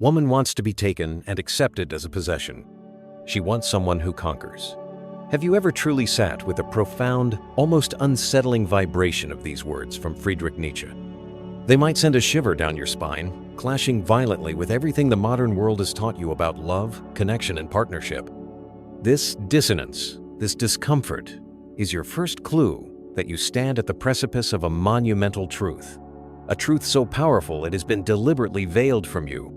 Woman wants to be taken and accepted as a possession. She wants someone who conquers. Have you ever truly sat with a profound, almost unsettling vibration of these words from Friedrich Nietzsche? They might send a shiver down your spine, clashing violently with everything the modern world has taught you about love, connection, and partnership. This dissonance, this discomfort, is your first clue that you stand at the precipice of a monumental truth. A truth so powerful it has been deliberately veiled from you.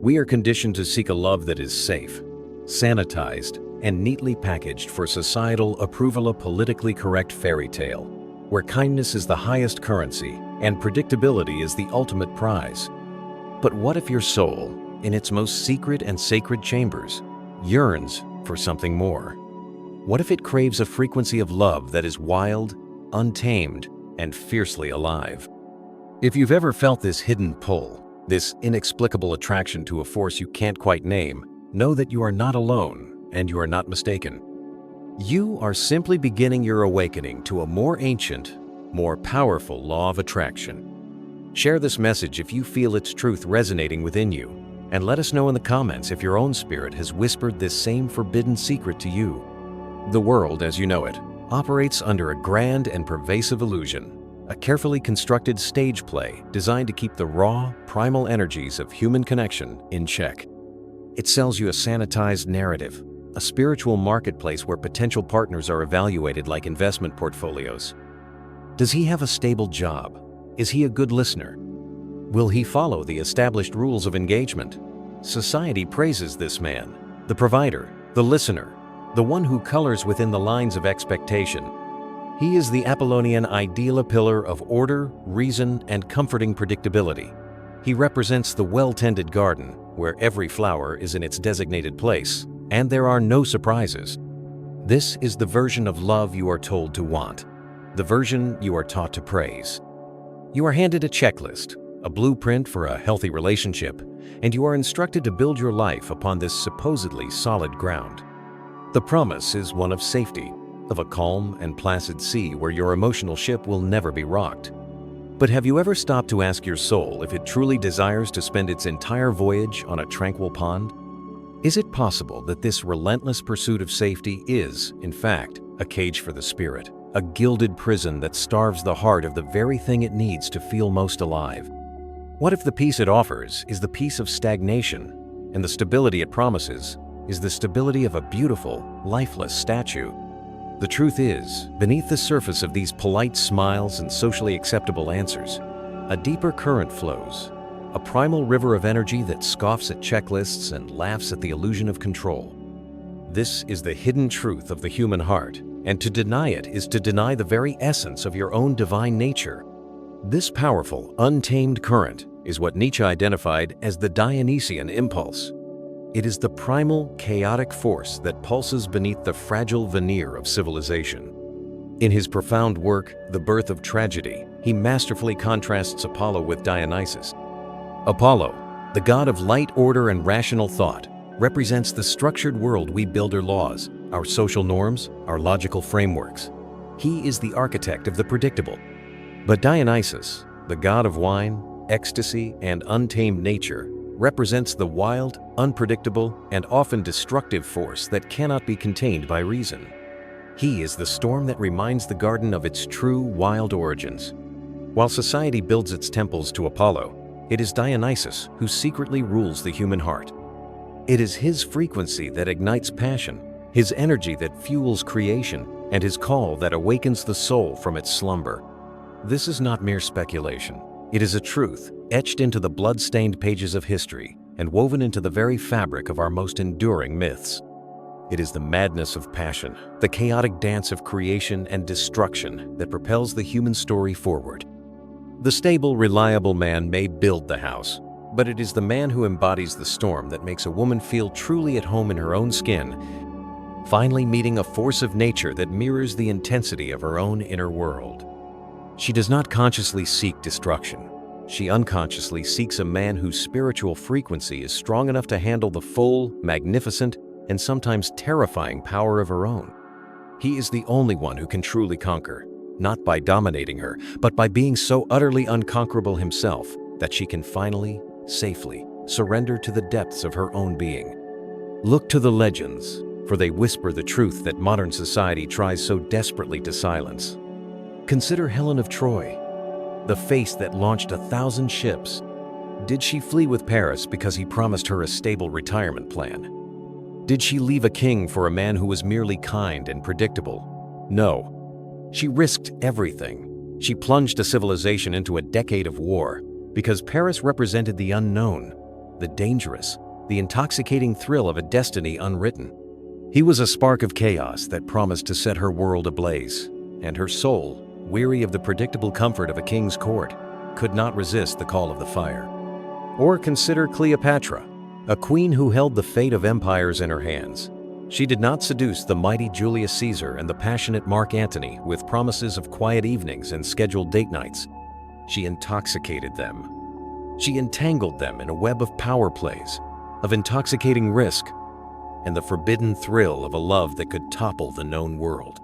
We are conditioned to seek a love that is safe, sanitized, and neatly packaged for societal approval, a politically correct fairy tale, where kindness is the highest currency and predictability is the ultimate prize. But what if your soul, in its most secret and sacred chambers, yearns for something more? What if it craves a frequency of love that is wild, untamed, and fiercely alive? If you've ever felt this hidden pull, this inexplicable attraction to a force you can't quite name, know that you are not alone and you are not mistaken. You are simply beginning your awakening to a more ancient, more powerful law of attraction. Share this message if you feel its truth resonating within you, and let us know in the comments if your own spirit has whispered this same forbidden secret to you. The world, as you know it, operates under a grand and pervasive illusion, a carefully constructed stage play designed to keep the raw, primal energies of human connection in check. It sells you a sanitized narrative, a spiritual marketplace where potential partners are evaluated like investment portfolios. Does he have a stable job? Is he a good listener? Will he follow the established rules of engagement? Society praises this man, the provider, the listener, the one who colors within the lines of expectation. He is the Apollonian ideal, a pillar of order, reason, and comforting predictability. He represents the well-tended garden, where every flower is in its designated place, and there are no surprises. This is the version of love you are told to want, the version you are taught to praise. You are handed a checklist, a blueprint for a healthy relationship, and you are instructed to build your life upon this supposedly solid ground. The promise is one of safety, of a calm and placid sea where your emotional ship will never be rocked. But have you ever stopped to ask your soul if it truly desires to spend its entire voyage on a tranquil pond? Is it possible that this relentless pursuit of safety is, in fact, a cage for the spirit, a gilded prison that starves the heart of the very thing it needs to feel most alive? What if the peace it offers is the peace of stagnation, and the stability it promises is the stability of a beautiful, lifeless statue? The truth is, beneath the surface of these polite smiles and socially acceptable answers, a deeper current flows, a primal river of energy that scoffs at checklists and laughs at the illusion of control. This is the hidden truth of the human heart, and to deny it is to deny the very essence of your own divine nature. This powerful, untamed current is what Nietzsche identified as the Dionysian impulse. It is the primal, chaotic force that pulses beneath the fragile veneer of civilization. In his profound work, The Birth of Tragedy, he masterfully contrasts Apollo with Dionysus. Apollo, the god of light, order, and rational thought, represents the structured world we build our laws, our social norms, our logical frameworks. He is the architect of the predictable. But Dionysus, the god of wine, ecstasy, and untamed nature, represents the wild, unpredictable, and often destructive force that cannot be contained by reason. He is the storm that reminds the garden of its true, wild origins. While society builds its temples to Apollo, it is Dionysus who secretly rules the human heart. It is his frequency that ignites passion, his energy that fuels creation, and his call that awakens the soul from its slumber. This is not mere speculation. It is a truth etched into the blood-stained pages of history and woven into the very fabric of our most enduring myths. It is the madness of passion, the chaotic dance of creation and destruction that propels the human story forward. The stable, reliable man may build the house, but it is the man who embodies the storm that makes a woman feel truly at home in her own skin, finally meeting a force of nature that mirrors the intensity of her own inner world. She does not consciously seek destruction. She unconsciously seeks a man whose spiritual frequency is strong enough to handle the full, magnificent, and sometimes terrifying power of her own. He is the only one who can truly conquer, not by dominating her, but by being so utterly unconquerable himself that she can finally, safely surrender to the depths of her own being. Look to the legends, for they whisper the truth that modern society tries so desperately to silence. Consider Helen of Troy, the face that launched 1,000 ships. Did she flee with Paris because he promised her a stable retirement plan? Did she leave a king for a man who was merely kind and predictable? No. She risked everything. She plunged a civilization into a decade of war because Paris represented the unknown, the dangerous, the intoxicating thrill of a destiny unwritten. He was a spark of chaos that promised to set her world ablaze, and her soul, weary of the predictable comfort of a king's court, could not resist the call of the fire. Or consider Cleopatra, a queen who held the fate of empires in her hands. She did not seduce the mighty Julius Caesar and the passionate Mark Antony with promises of quiet evenings and scheduled date nights. She intoxicated them. She entangled them in a web of power plays, of intoxicating risk, and the forbidden thrill of a love that could topple the known world.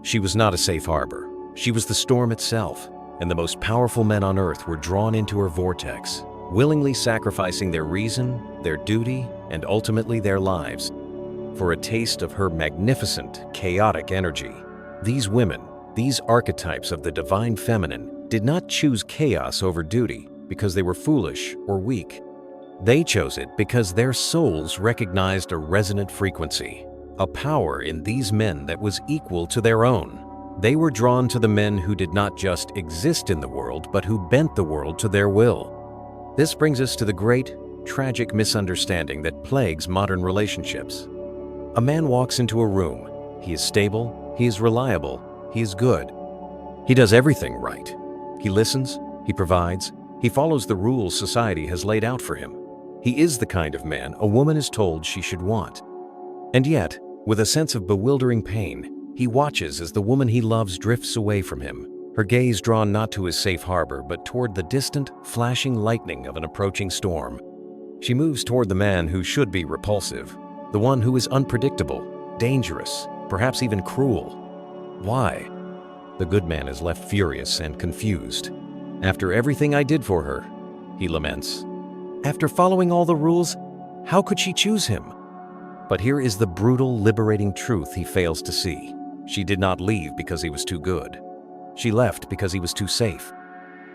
She was not a safe harbor. She was the storm itself, and the most powerful men on earth were drawn into her vortex, willingly sacrificing their reason, their duty, and ultimately their lives for a taste of her magnificent, chaotic energy. These women, these archetypes of the divine feminine, did not choose chaos over duty because they were foolish or weak. They chose it because their souls recognized a resonant frequency, a power in these men that was equal to their own. They were drawn to the men who did not just exist in the world, but who bent the world to their will. This brings us to the great, tragic misunderstanding that plagues modern relationships. A man walks into a room. He is stable, he is reliable, he is good. He does everything right. He listens, he provides, he follows the rules society has laid out for him. He is the kind of man a woman is told she should want. And yet, with a sense of bewildering pain, he watches as the woman he loves drifts away from him, her gaze drawn not to his safe harbor but toward the distant, flashing lightning of an approaching storm. She moves toward the man who should be repulsive, the one who is unpredictable, dangerous, perhaps even cruel. Why? The good man is left furious and confused. After everything I did for her, he laments. After following all the rules, how could she choose him? But here is the brutal, liberating truth he fails to see. She did not leave because he was too good. She left because he was too safe.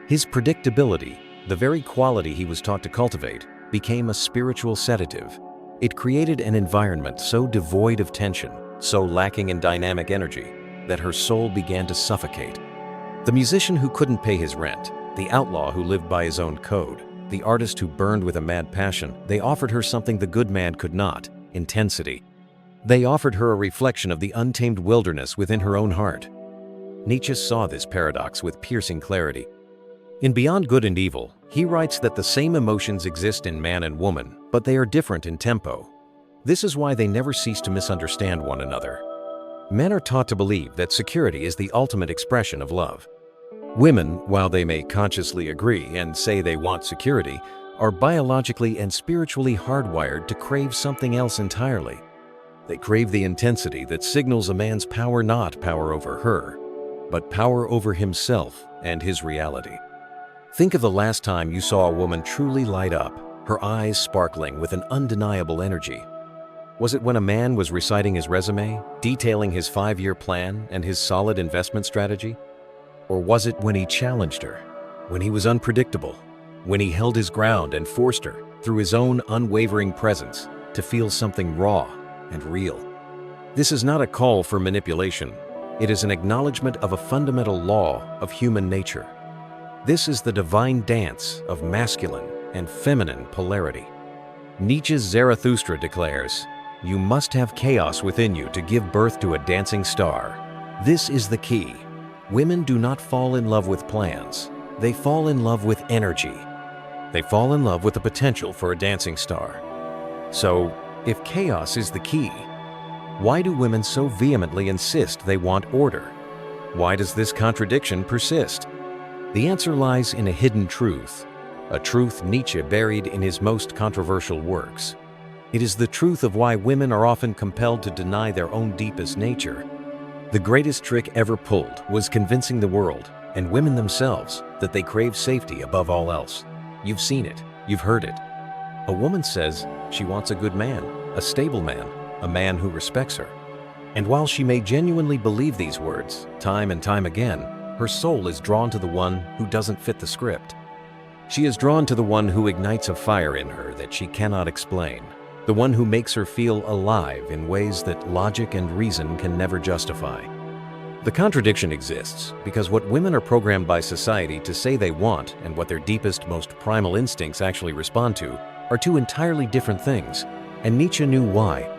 His predictability, the very quality he was taught to cultivate, became a spiritual sedative. It created an environment so devoid of tension, so lacking in dynamic energy, that her soul began to suffocate. The musician who couldn't pay his rent, the outlaw who lived by his own code, the artist who burned with a mad passion, they offered her something the good man could not: intensity. They offered her a reflection of the untamed wilderness within her own heart. Nietzsche saw this paradox with piercing clarity. In Beyond Good and Evil, he writes that the same emotions exist in man and woman, but they are different in tempo. This is why they never cease to misunderstand one another. Men are taught to believe that security is the ultimate expression of love. Women, while they may consciously agree and say they want security, are biologically and spiritually hardwired to crave something else entirely. They crave the intensity that signals a man's power, not power over her, but power over himself and his reality. Think of the last time you saw a woman truly light up, her eyes sparkling with an undeniable energy. Was it when a man was reciting his resume, detailing his 5-year plan and his solid investment strategy? Or was it when he challenged her, when he was unpredictable, when he held his ground and forced her, through his own unwavering presence, to feel something raw and real? This is not a call for manipulation. It is an acknowledgement of a fundamental law of human nature. This is the divine dance of masculine and feminine polarity. Nietzsche's Zarathustra declares, "You must have chaos within you to give birth to a dancing star." This is the key. Women do not fall in love with plans. They fall in love with energy. They fall in love with the potential for a dancing star. So, if chaos is the key, why do women so vehemently insist they want order? Why does this contradiction persist? The answer lies in a hidden truth, a truth Nietzsche buried in his most controversial works. It is the truth of why women are often compelled to deny their own deepest nature. The greatest trick ever pulled was convincing the world, and women themselves, that they crave safety above all else. You've seen it, you've heard it. A woman says she wants a good man, a stable man, a man who respects her. And while she may genuinely believe these words, time and time again, her soul is drawn to the one who doesn't fit the script. She is drawn to the one who ignites a fire in her that she cannot explain, the one who makes her feel alive in ways that logic and reason can never justify. The contradiction exists because what women are programmed by society to say they want and what their deepest, most primal instincts actually respond to are two entirely different things, and Nietzsche knew why.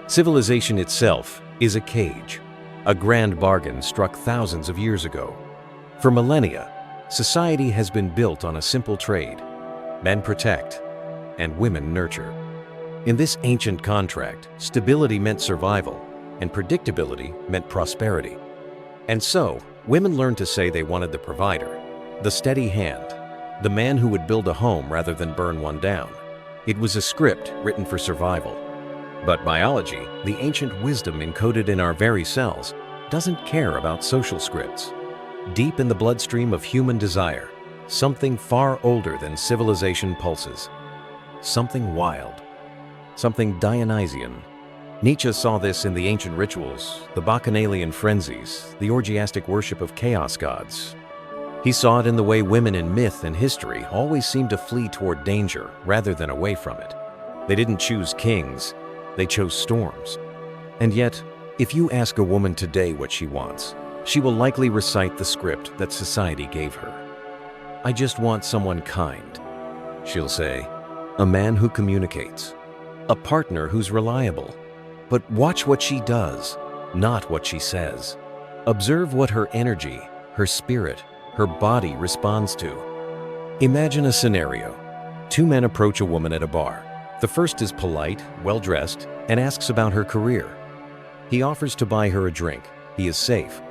Civilization itself is a cage, a grand bargain struck thousands of years ago. For millennia, society has been built on a simple trade: men protect and women nurture. In this ancient contract, stability meant survival and predictability meant prosperity. And so, women learned to say they wanted the provider, the steady hand, the man who would build a home rather than burn one down. It was a script written for survival. But biology, the ancient wisdom encoded in our very cells, doesn't care about social scripts. Deep in the bloodstream of human desire, something far older than civilization pulses. Something wild. Something Dionysian. Nietzsche saw this in the ancient rituals, the bacchanalian frenzies, the orgiastic worship of chaos gods. He saw it in the way women in myth and history always seemed to flee toward danger rather than away from it. They didn't choose kings, they chose storms. And yet, if you ask a woman today what she wants, she will likely recite the script that society gave her. "I just want someone kind," she'll say. "A man who communicates. A partner who's reliable." But watch what she does, not what she says. Observe what her energy, her spirit, her body responds to. Imagine a scenario. Two men approach a woman at a bar. The first is polite, well-dressed, and asks about her career. He offers to buy her a drink. He is safe.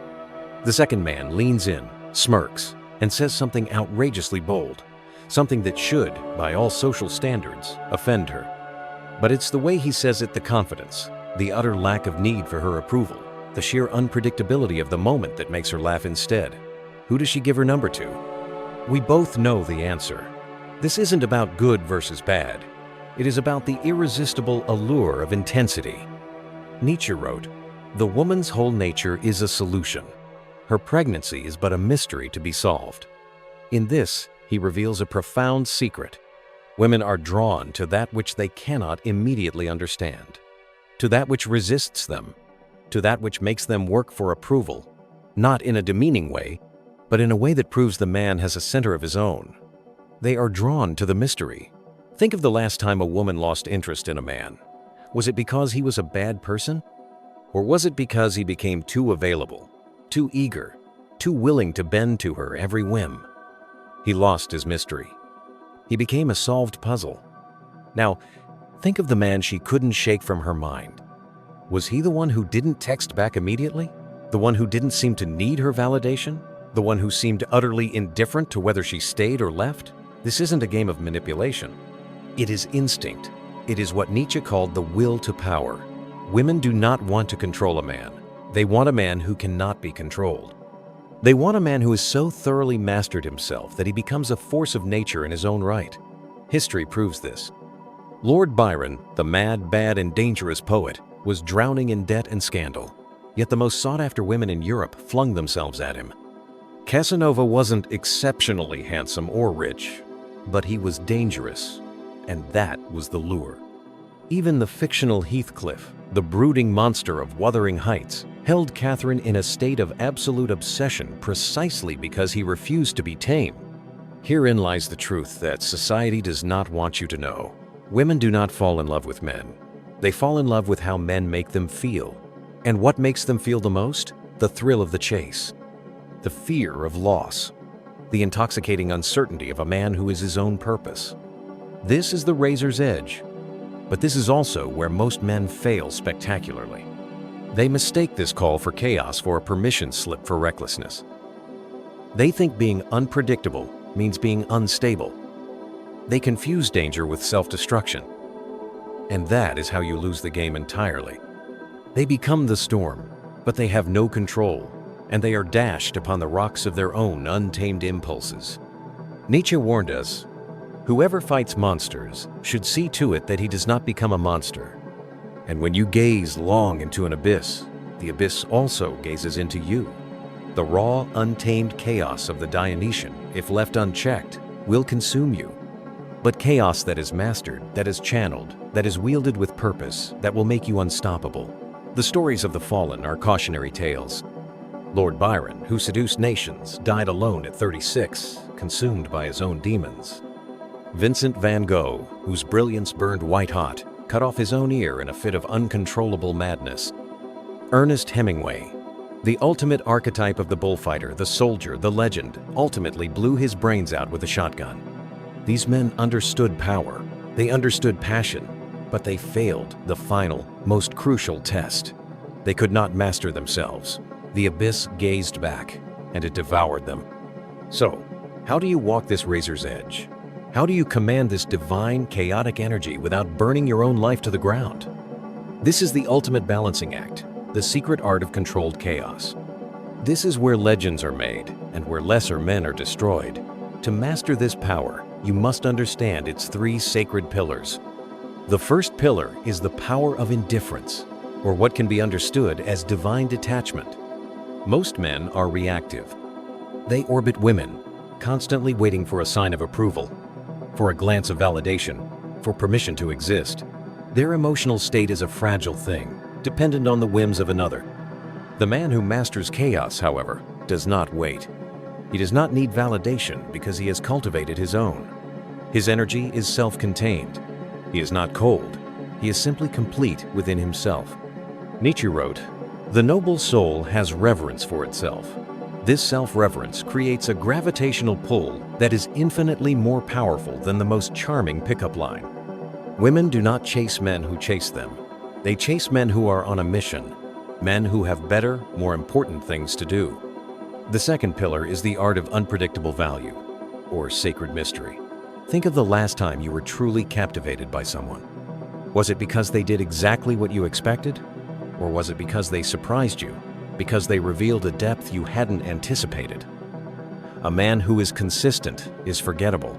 The second man leans in, smirks, and says something outrageously bold, something that should, by all social standards, offend her. But it's the way he says it, the confidence, the utter lack of need for her approval, the sheer unpredictability of the moment that makes her laugh instead. Who does she give her number to? We both know the answer. This isn't about good versus bad. It is about the irresistible allure of intensity. Nietzsche wrote, "The woman's whole nature is a solution. Her pregnancy is but a mystery to be solved." In this, he reveals a profound secret. Women are drawn to that which they cannot immediately understand, to that which resists them, to that which makes them work for approval, not in a demeaning way, but in a way that proves the man has a center of his own. They are drawn to the mystery. Think of the last time a woman lost interest in a man. Was it because he was a bad person? Or was it because he became too available, too eager, too willing to bend to her every whim? He lost his mystery. He became a solved puzzle. Now, think of the man she couldn't shake from her mind. Was he the one who didn't text back immediately? The one who didn't seem to need her validation? The one who seemed utterly indifferent to whether she stayed or left? This isn't a game of manipulation. It is instinct. It is what Nietzsche called the will to power. Women do not want to control a man. They want a man who cannot be controlled. They want a man who has so thoroughly mastered himself that he becomes a force of nature in his own right. History proves this. Lord Byron, the mad, bad, and dangerous poet, was drowning in debt and scandal, yet the most sought-after women in Europe flung themselves at him. Casanova wasn't exceptionally handsome or rich, but he was dangerous, and that was the lure. Even the fictional Heathcliff, the brooding monster of Wuthering Heights, held Catherine in a state of absolute obsession precisely because he refused to be tame. Herein lies the truth that society does not want you to know. Women do not fall in love with men. They fall in love with how men make them feel. And what makes them feel the most? The thrill of the chase. The fear of loss. The intoxicating uncertainty of a man who is his own purpose. This is the razor's edge. But this is also where most men fail spectacularly. They mistake this call for chaos for a permission slip for recklessness. They think being unpredictable means being unstable. They confuse danger with self-destruction. And that is how you lose the game entirely. They become the storm, but they have no control, and they are dashed upon the rocks of their own untamed impulses. Nietzsche warned us, Whoever fights monsters should see to it that he does not become a monster. And when you gaze long into an abyss, the abyss also gazes into you. The raw, untamed chaos of the Dionysian, if left unchecked, will consume you. But chaos that is mastered, that is channeled, that is wielded with purpose, that will make you unstoppable. The stories of the fallen are cautionary tales. Lord Byron, who seduced nations, died alone at 36, consumed by his own demons. Vincent van Gogh, whose brilliance burned white-hot, cut off his own ear in a fit of uncontrollable madness. Ernest Hemingway, the ultimate archetype of the bullfighter, the soldier, the legend, ultimately blew his brains out with a shotgun. These men understood power, they understood passion, but they failed the final, most crucial test. They could not master themselves. The abyss gazed back, and it devoured them. So, how do you walk this razor's edge? How do you command this divine, chaotic energy without burning your own life to the ground? This is the ultimate balancing act, the secret art of controlled chaos. This is where legends are made and where lesser men are destroyed. To master this power, you must understand its three sacred pillars. The first pillar is the power of indifference, or what can be understood as divine detachment. Most men are reactive. They orbit women, constantly waiting for a sign of approval, for a glance of validation, for permission to exist. Their emotional state is a fragile thing, dependent on the whims of another. The man who masters chaos, however, does not wait. He does not need validation because he has cultivated his own. His energy is self-contained. He is not cold. He is simply complete within himself. Nietzsche wrote, "The noble soul has reverence for itself. This self-reverence creates a gravitational pull that is infinitely more powerful than the most charming pickup line." Women do not chase men who chase them. They chase men who are on a mission, men who have better, more important things to do. The second pillar is the art of unpredictable value, or sacred mystery. Think of the last time you were truly captivated by someone. Was it because they did exactly what you expected? Or was it because they surprised you, because they revealed a depth you hadn't anticipated? A man who is consistent is forgettable.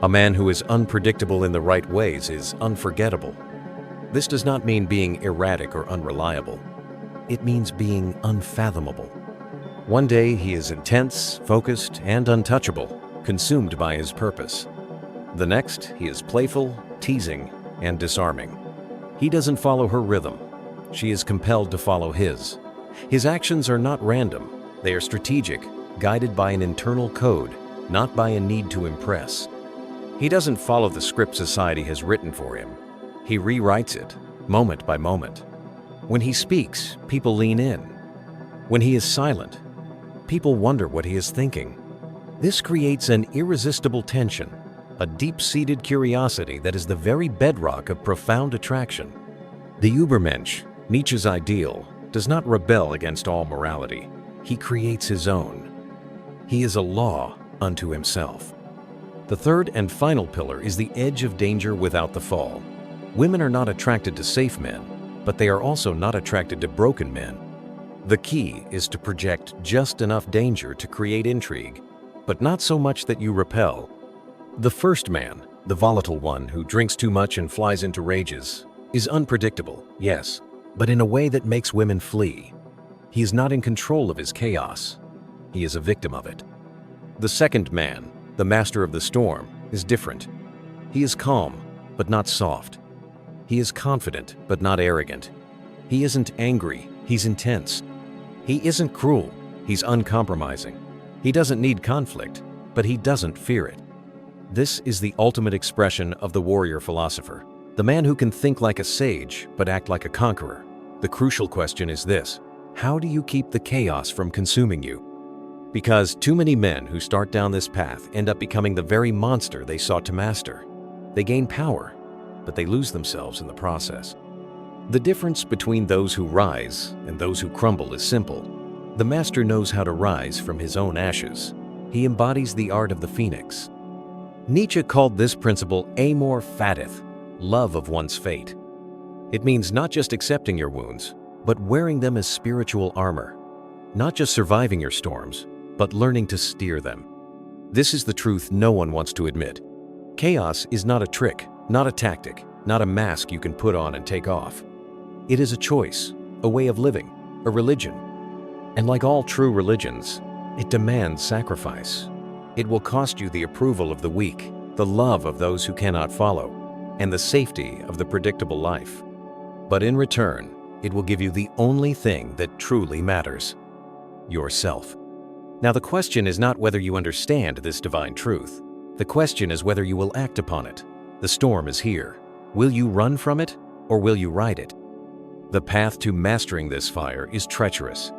A man who is unpredictable in the right ways is unforgettable. This does not mean being erratic or unreliable. It means being unfathomable. One day he is intense, focused, and untouchable, consumed by his purpose. The next, he is playful, teasing, and disarming. He doesn't follow her rhythm. She is compelled to follow his. His actions are not random. They are strategic, guided by an internal code, not by a need to impress. He doesn't follow the script society has written for him. He rewrites it, moment by moment. When he speaks, people lean in. When he is silent, people wonder what he is thinking. This creates an irresistible tension, a deep-seated curiosity that is the very bedrock of profound attraction. The Übermensch, Nietzsche's ideal, does not rebel against all morality. He creates his own. He is a law unto himself. The third and final pillar is the edge of danger without the fall. Women are not attracted to safe men, but they are also not attracted to broken men. The key is to project just enough danger to create intrigue, but not so much that you repel. The first man, the volatile one who drinks too much and flies into rages, is unpredictable, yes, but in a way that makes women flee. He is not in control of his chaos. He is a victim of it. The second man, the master of the storm, is different. He is calm, but not soft. He is confident, but not arrogant. He isn't angry, he's intense. He isn't cruel, he's uncompromising. He doesn't need conflict, but he doesn't fear it. This is the ultimate expression of the warrior philosopher, the man who can think like a sage but act like a conqueror. The crucial question is this: how do you keep the chaos from consuming you? Because too many men who start down this path end up becoming the very monster they sought to master. They gain power, but they lose themselves in the process. The difference between those who rise and those who crumble is simple. The master knows how to rise from his own ashes. He embodies the art of the phoenix. Nietzsche called this principle amor fatith, love of one's fate. It means not just accepting your wounds, but wearing them as spiritual armor. Not just surviving your storms, but learning to steer them. This is the truth no one wants to admit. Chaos is not a trick, not a tactic, not a mask you can put on and take off. It is a choice, a way of living, a religion. And like all true religions, it demands sacrifice. It will cost you the approval of the weak, the love of those who cannot follow, and the safety of the predictable life. But in return, it will give you the only thing that truly matters: yourself. Now, the question is not whether you understand this divine truth. The question is whether you will act upon it. The storm is here. Will you run from it, or will you ride it? The path to mastering this fire is treacherous.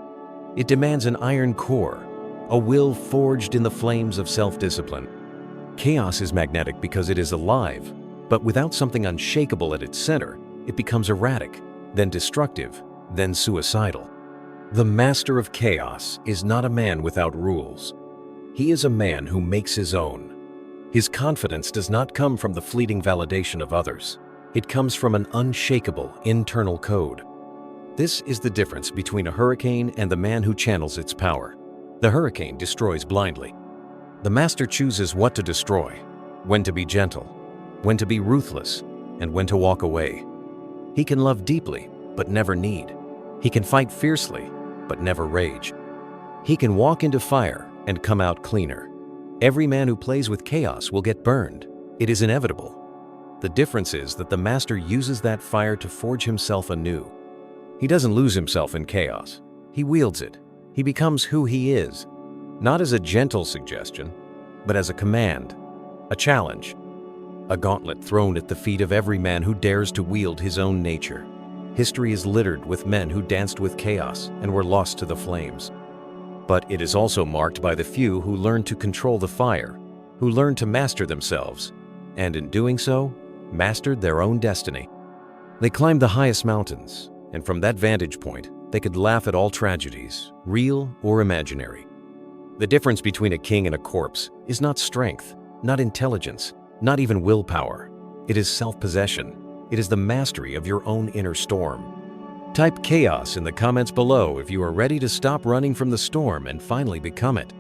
It demands an iron core, a will forged in the flames of self-discipline. Chaos is magnetic because it is alive, but without something unshakable at its center, it becomes erratic, then destructive, then suicidal. The master of chaos is not a man without rules. He is a man who makes his own. His confidence does not come from the fleeting validation of others. It comes from an unshakable internal code. This is the difference between a hurricane and the man who channels its power. The hurricane destroys blindly. The master chooses what to destroy, when to be gentle, when to be ruthless, and when to walk away. He can love deeply, but never need. He can fight fiercely, but never rage. He can walk into fire and come out cleaner. Every man who plays with chaos will get burned. It is inevitable. The difference is that the master uses that fire to forge himself anew. He doesn't lose himself in chaos. He wields it. He becomes who he is, not as a gentle suggestion, but as a command, a challenge, a gauntlet thrown at the feet of every man who dares to wield his own nature. History is littered with men who danced with chaos and were lost to the flames. But it is also marked by the few who learned to control the fire, who learned to master themselves, and in doing so, mastered their own destiny. They climbed the highest mountains, and from that vantage point, they could laugh at all tragedies, real or imaginary. The difference between a king and a corpse is not strength, not intelligence, not even willpower. It is self-possession. It is the mastery of your own inner storm. Type chaos in the comments below if you are ready to stop running from the storm and finally become it.